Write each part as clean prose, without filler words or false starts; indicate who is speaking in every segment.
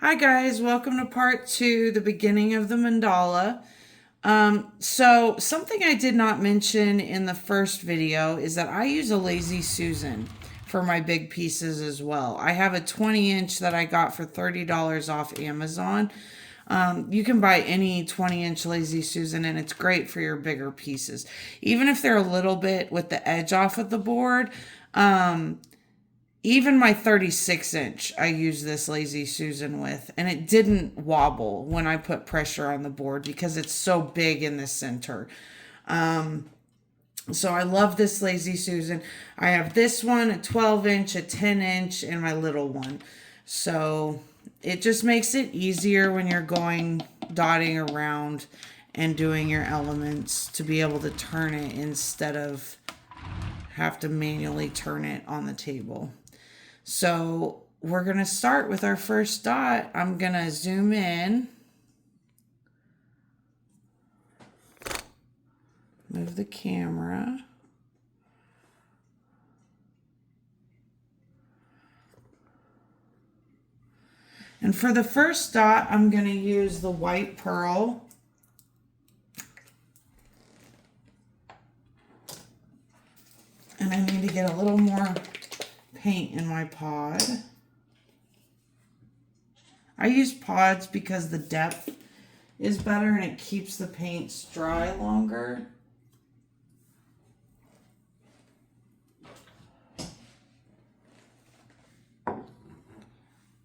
Speaker 1: Hi guys, welcome to part 2, the beginning of the mandala. So something I did not mention in the first video is that I use a Lazy Susan for my big pieces as well. I have a 20-inch that I got for $30 off Amazon. You can buy any 20-inch Lazy Susan and it's great for your bigger pieces. Even if they're a little bit with the edge off of the board, even my 36-inch, I use this Lazy Susan with, and it didn't wobble when I put pressure on the board because it's so big in the center. So I love this Lazy Susan. I have this one, a 12-inch, a 10-inch, and my little one. So it just makes it easier when you're going dotting around and doing your elements to be able to turn it instead of have to manually turn it on the table. So we're going to start with our first dot. I'm going to zoom in. Move the camera. And for the first dot, I'm going to use the white pearl. And I need to get a little more paint in my pod. I use pods because the depth is better and it keeps the paints dry longer.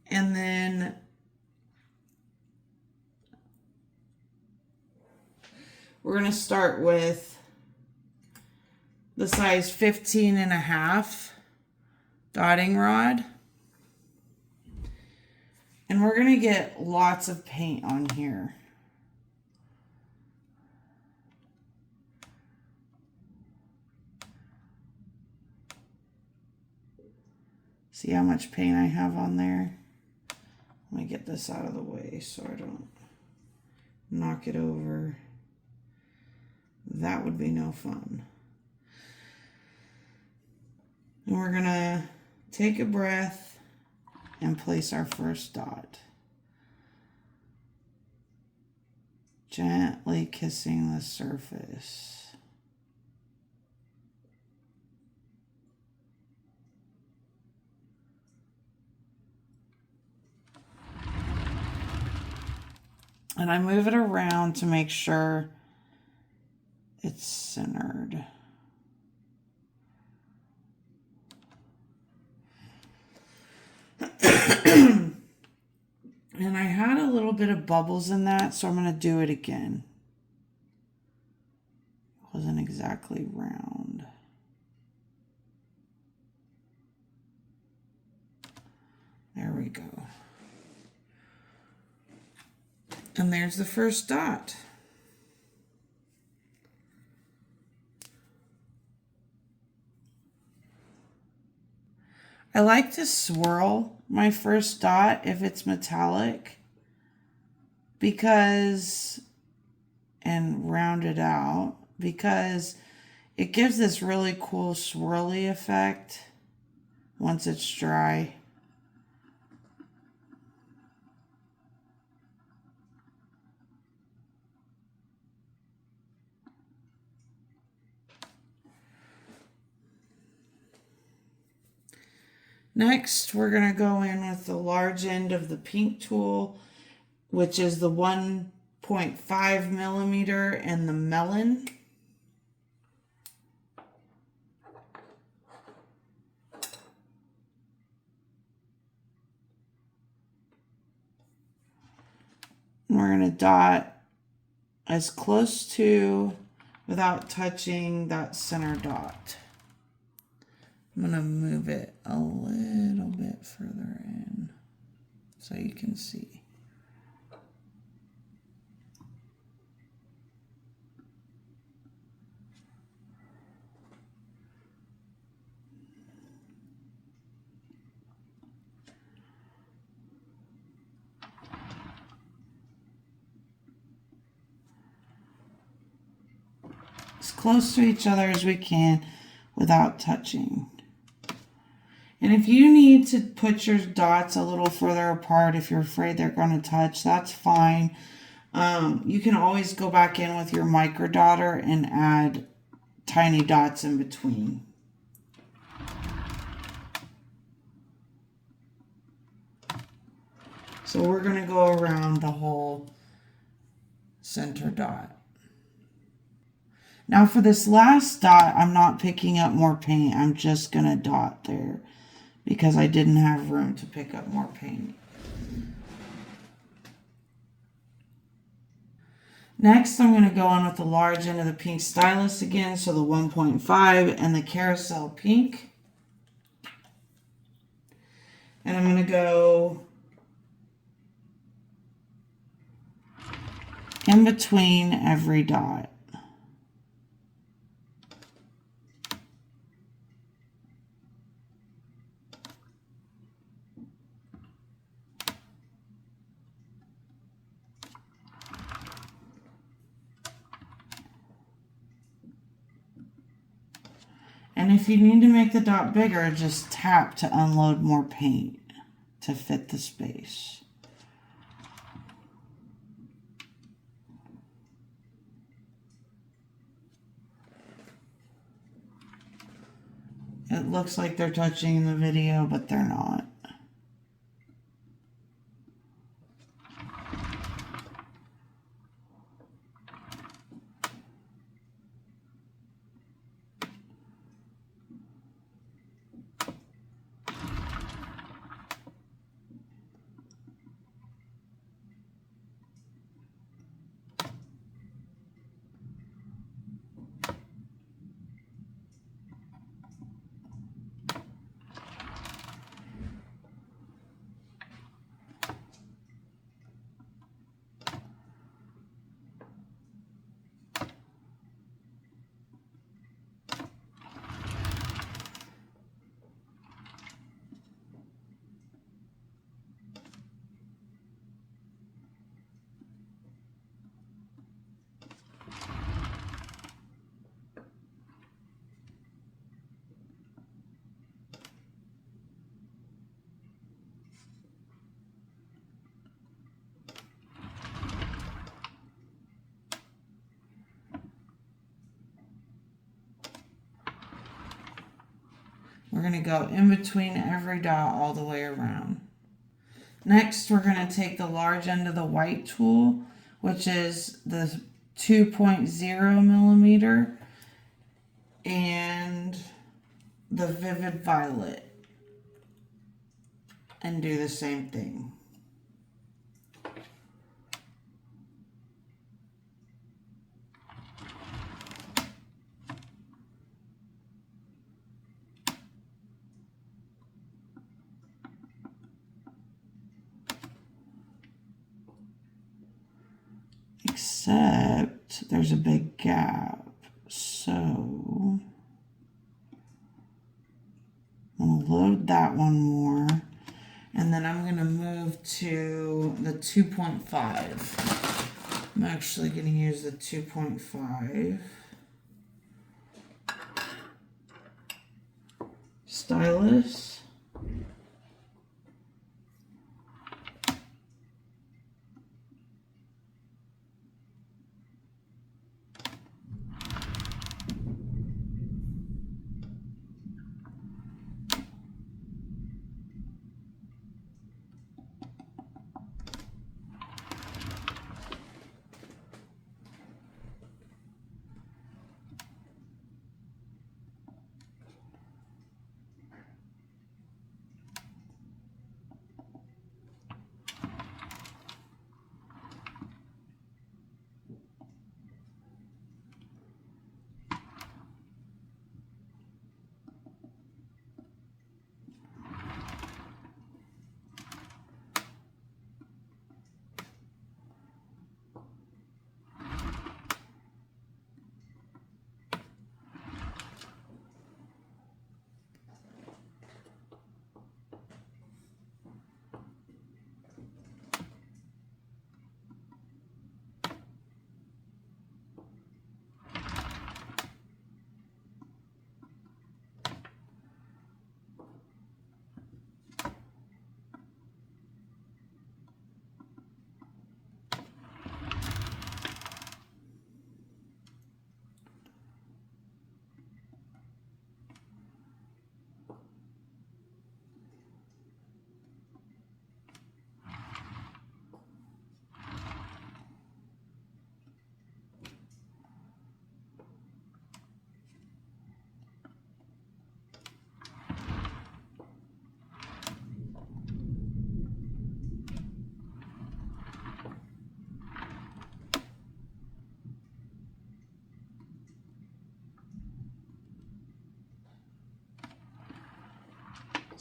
Speaker 1: And then we're going to start with the size 15.5 dotting rod. And we're going to get lots of paint on here. See how much paint I have on there? Let me get this out of the way so I don't knock it over. That would be no fun. And we're going to take a breath and place our first dot. Gently kissing the surface. And I move it around to make sure it's centered. And I had a little bit of bubbles in that, so I'm going to do it again. It wasn't exactly round. There we go. And there's the first dot. I like to swirl my first dot if it's metallic and round it out because it gives this really cool swirly effect once it's dry. Next, we're going to go in with the large end of the pink tool, which is the 1.5 millimeter and the melon. And we're going to dot as close to without touching that center dot. I'm going to move it a little bit further in so you can see. As close to each other as we can without touching. And if you need to put your dots a little further apart, if you're afraid they're going to touch, that's fine. You can always go back in with your micro dotter and add tiny dots in between. So we're going to go around the whole center dot. Now for this last dot, I'm not picking up more paint. I'm just going to dot there because I didn't have room to pick up more paint. Next, I'm going to go on with the large end of the pink stylus again, so the 1.5 and the carousel pink. And I'm going to go in between every dot. And if you need to make the dot bigger, just tap to unload more paint to fit the space. It looks like they're touching in the video, but they're not. We're going to go in between every dot all the way around. Next, we're going to take the large end of the white tool, which is the 2.0 millimeter, and the vivid violet, and do the same thing. Except there's a big gap, so I'm going to load that one more, and then I'm going to move to the 2.5. I'm actually going to use the 2.5 stylus.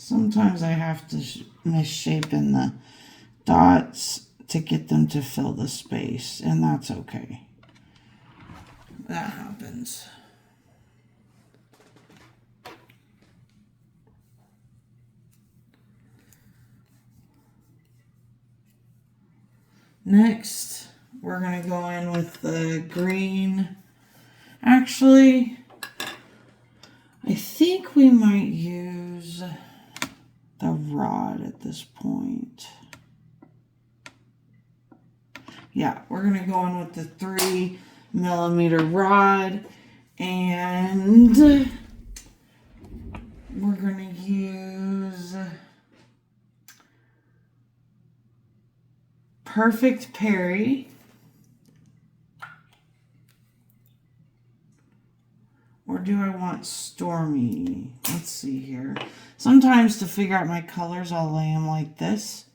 Speaker 1: Sometimes I have to misshapen the dots to get them to fill the space, and that's okay. That happens. Next, we're going to go in with the green. Actually, I think we might use the rod at this point. Yeah, we're going to go in with the 3mm rod, and we're going to use Perfect Perry. Or do I want Stormy? Let's see here. Sometimes to figure out my colors, I'll lay them like this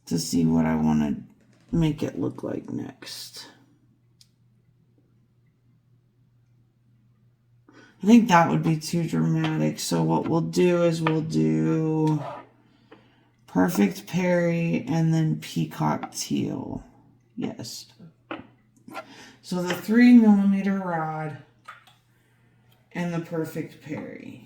Speaker 1: to see what I want to make it look like next. I think that would be too dramatic. So what we'll do is we'll do Perfect Perry and then Peacock Teal. Yes. So the 3mm rod and the Perfect Perry.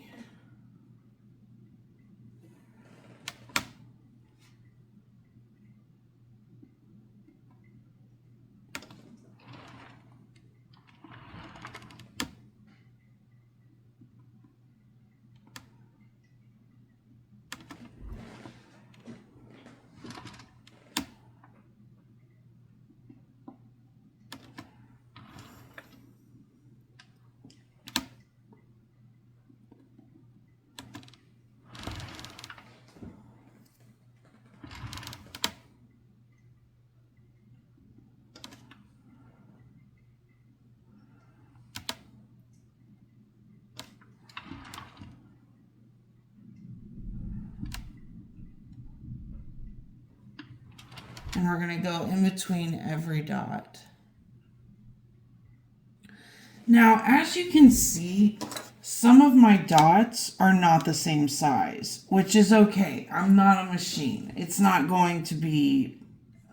Speaker 1: And we're going to go in between every dot. Now, as you can see, some of my dots are not the same size, which is okay. I'm not a machine. It's not going to be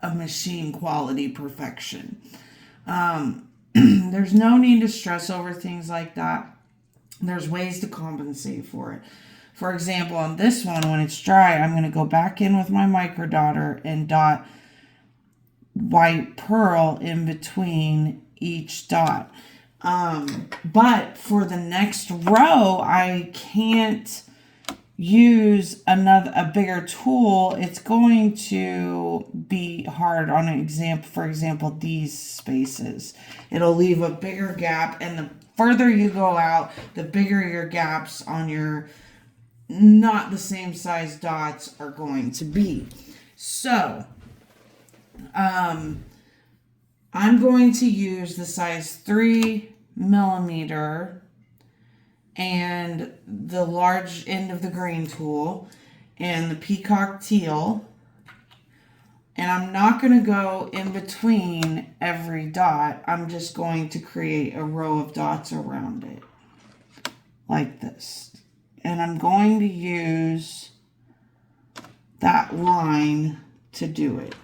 Speaker 1: a machine quality perfection. There's no need to stress over things like that. There's ways to compensate for it. For example, on this one, when it's dry, I'm going to go back in with my micro dotter and dot white pearl in between each dot. But for the next row, I can't use a bigger tool. It's going to be hard on an example. For example, these spaces. It'll leave a bigger gap, and the further you go out, the bigger your gaps on your not the same size dots are going to be. So I'm going to use the size 3mm and the large end of the green tool and the Peacock Teal. And I'm not going to go in between every dot. I'm just going to create a row of dots around it like this. And I'm going to use that line to do it.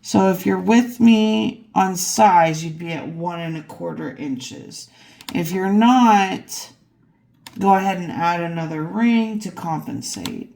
Speaker 1: So if you're with me on size, you'd be at 1¼ inches. If you're not, go ahead and add another ring to compensate.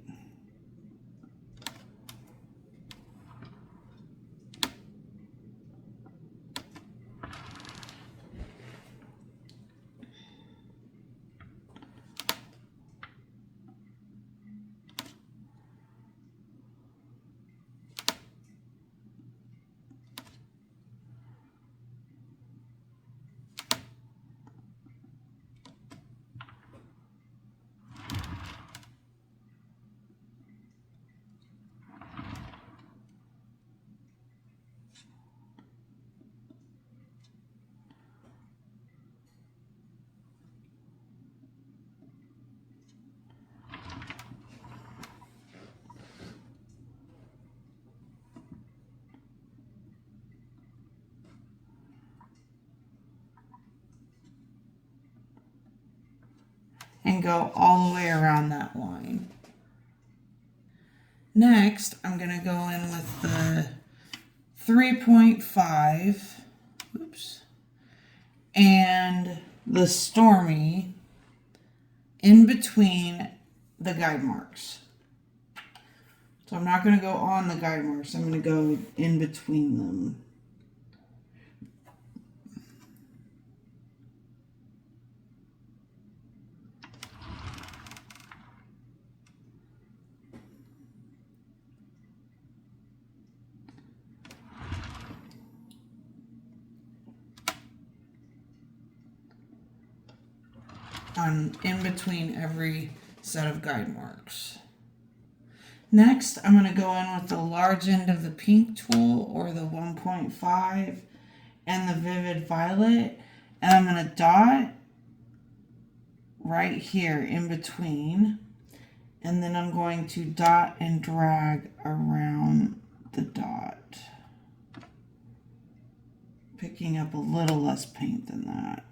Speaker 1: can go all the way around that line. Next, I'm going to go in with the 3.5, oops, and the Stormy in between the guide marks. So I'm not going to go on the guide marks, I'm going to go in between them. In between every set of guide marks. Next, I'm going to go in with the large end of the pink tool or the 1.5 and the vivid violet, and I'm going to dot right here in between, and then I'm going to dot and drag around the dot, picking up a little less paint than that.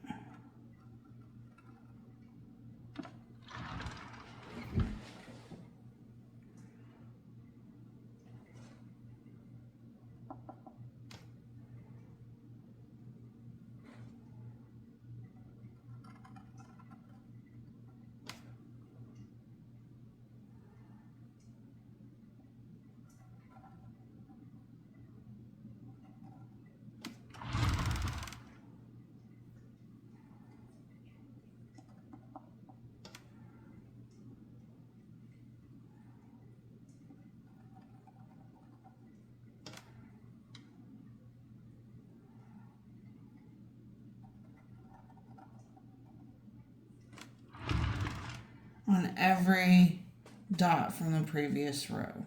Speaker 1: On every dot from the previous row.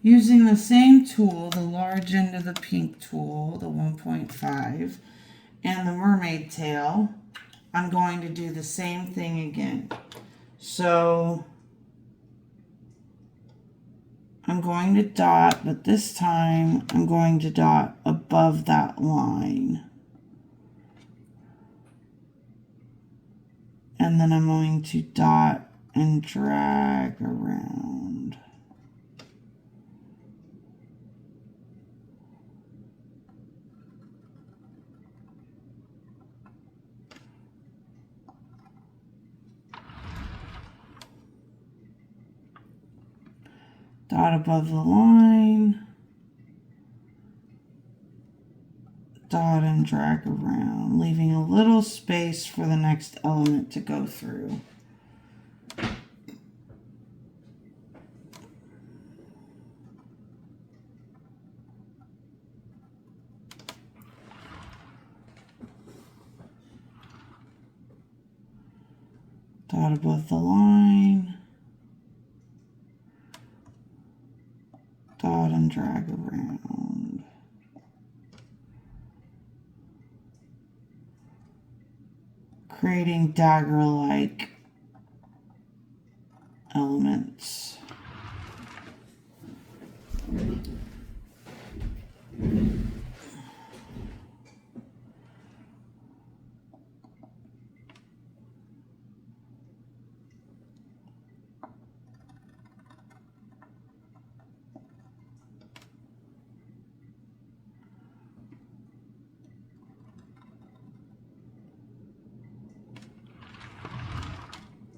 Speaker 1: Using the same tool, the large end of the pink tool, the 1.5, and the mermaid tail, I'm going to do the same thing again. So I'm going to dot, but this time I'm going to dot above that line. And then I'm going to dot and drag around. Dot above the line. Dot and drag around, leaving a little space for the next element to go through. Dot above the line. Dot and drag around. Creating dagger-like elements.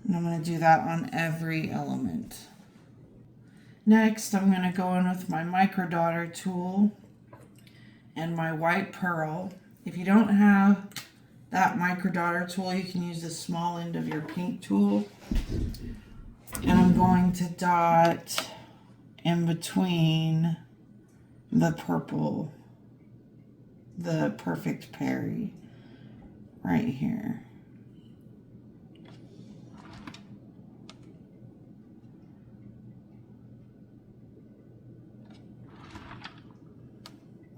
Speaker 1: And I'm going to do that on every element. Next, I'm going to go in with my micro daughter tool and my white pearl. If you don't have that micro daughter tool, you can use the small end of your pink tool. And I'm going to dot in between the purple, the perfect Perry, right here.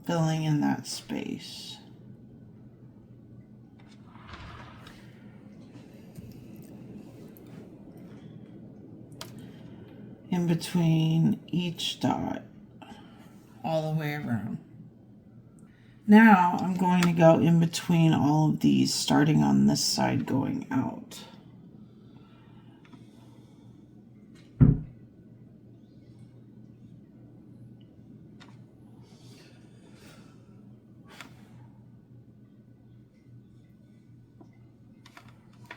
Speaker 1: Filling in that space. In between each dot, all the way around. Now I'm going to go in between all of these, starting on this side going out.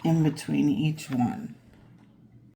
Speaker 1: in between each one.